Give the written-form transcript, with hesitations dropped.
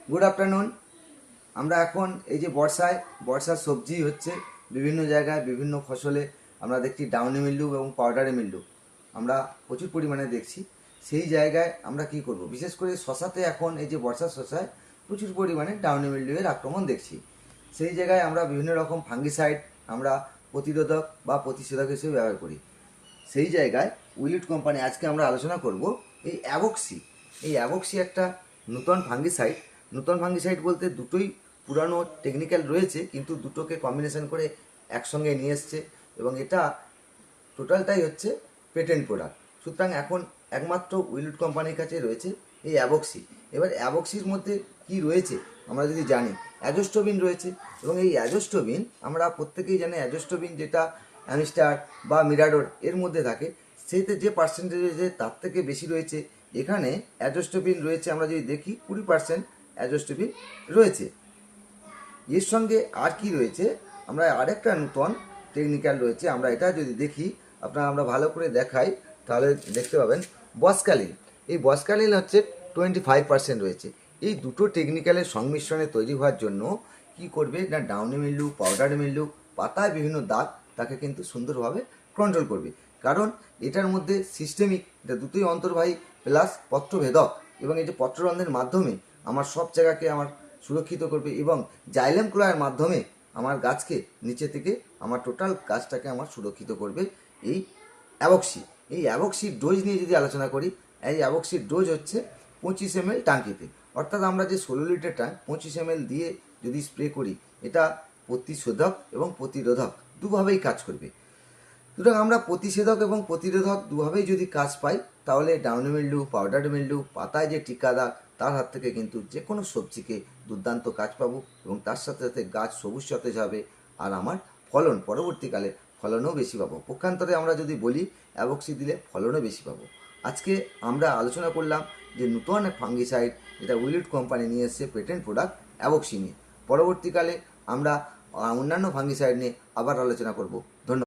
Good afternoon. আমরা এখন এই যে বর্ষার সবজি হচ্ছে বিভিন্ন জায়গায় বিভিন্ন ফসলে আমরা দেখছি ডাউনি মিল্ডু এবং পাউডারি মিল্ডু আমরা প্রচুর পরিমাণে দেখছি। সেই জায়গায় আমরা কি করব, বিশেষ করে শশাতে এখন এই যে বর্ষার শশায় প্রচুর পরিমাণে ডাউনি মিল্ডু এর আক্রমণ দেখছি। সেই জায়গায় আমরা বিভিন্ন রকম ফাঙ্গিসাইড আমরা প্রতিরোধক বা প্রতিষেধক হিসেবে ব্যবহার করি। সেই জায়গায় উইলিট কোম্পানি আজকে আমরা আলোচনা করব এই অ্যাভক্সি। এই অ্যাভক্সি একটা নতুন ফাঙ্গিসাইড বলতে দুটোই পুরানো টেকনিক্যাল রয়েছে, কিন্তু দুটোকে কম্বিনেশন করে একসঙ্গে নিয়ে এসছে এবং এটা টোটালটাই হচ্ছে পেটেন্ট প্রোডাক্ট। সুতরাং এখন একমাত্র উইলিট কোম্পানির কাছে রয়েছে এই অ্যাভক্সি। এবার অ্যাভক্সির মধ্যে কি রয়েছে আমরা যদি জানি, অ্যাজোস্টোবিন রয়েছে এবং এই অ্যাজোস্টোবিন আমরা প্রত্যেকেই জানি অ্যাজোস্টোবিন যেটা অ্যামিস্টার বা মিরাডোর এর মধ্যে থাকে, সেইতে যে পার্সেন্টেজ রয়েছে তার থেকে বেশি রয়েছে। এখানে অ্যাজোস্টোবিন রয়েছে, আমরা যদি দেখি 20% অ্যাজোস্টোবিন রয়েছে। এর সঙ্গে আর কি রয়েছে, আমরা আরেকটা নতুন টেকনিক্যাল রয়েছে, আমরা এটা যদি দেখি আমরা ভালো করে দেখাই তাহলে দেখতে পাবেন বসকালিন। এই বসকালিন হচ্ছে 25% রয়েছে। এই দুটো টেকনিক্যালের সংমিশ্রণে তৈরি হওয়ার জন্য কি করবে না, ডাউনি মিল্ডু, পাউডারি মিল্ডু, পাতায় বিভিন্ন দাগ তাকে কিন্তু সুন্দরভাবে কন্ট্রোল করবে। কারণ এটার মধ্যে সিস্টেমিক, এটা দুটোই অন্তর্বাহী প্লাস পত্রভেদক, এবং এই যে পত্ররন্ধ্রের মাধ্যমে আমার সব জায়গাকে আমার সুরক্ষিত করবে এবং জাইলেম ক্লোরাইডের মাধ্যমে আমার গাছকে নিচে থেকে আমার টোটাল গাছটাকে আমার সুরক্ষিত করবে এই অ্যাভক্সি। এই অ্যাভক্সির ডোজ নিয়ে যদি আলোচনা করি, এই অ্যাভক্সির ডোজ হচ্ছে 25 ml টাঙ্কিতে। অর্থাৎ আমরা যে 16 লিটার ট্যাঙ্ক 25 ml দিয়ে যদি স্প্রে করি, এটা প্রতিশোধক এবং প্রতিরোধক দুভাবেই কাজ করবে। সুতরাং আমরা প্রতিষেধক এবং প্রতিরোধক দুভাবেই যদি কাজ পাই, তাহলে ডাউনি মিল্ডু, পাউডার মিল্ডু, পাতায় যে টিকা দাগ তার হাত থেকে কিন্তু যে কোনো সবজিকে দুর্দান্ত কাজ পাবো এবং তার সাথে সাথে গাছ সবুজ সতেজ হবে আর আমার ফলন পরবর্তীকালে ফলনও বেশি পাবো। পক্ষান্তরে আমরা যদি বলি অ্যাভক্সি দিলে ফলনও বেশি পাবো। আজকে আমরা আলোচনা করলাম যে নতুন ফাঙ্গিসাইড যেটা উইলিট কোম্পানি নিয়ে এসছে পেটেন্ট প্রোডাক্ট অ্যাভক্সি নিয়ে। পরবর্তীকালে আমরা অন্যান্য ফাঙ্গিসাইড নিয়ে আবার আলোচনা করব। ধন্যবাদ।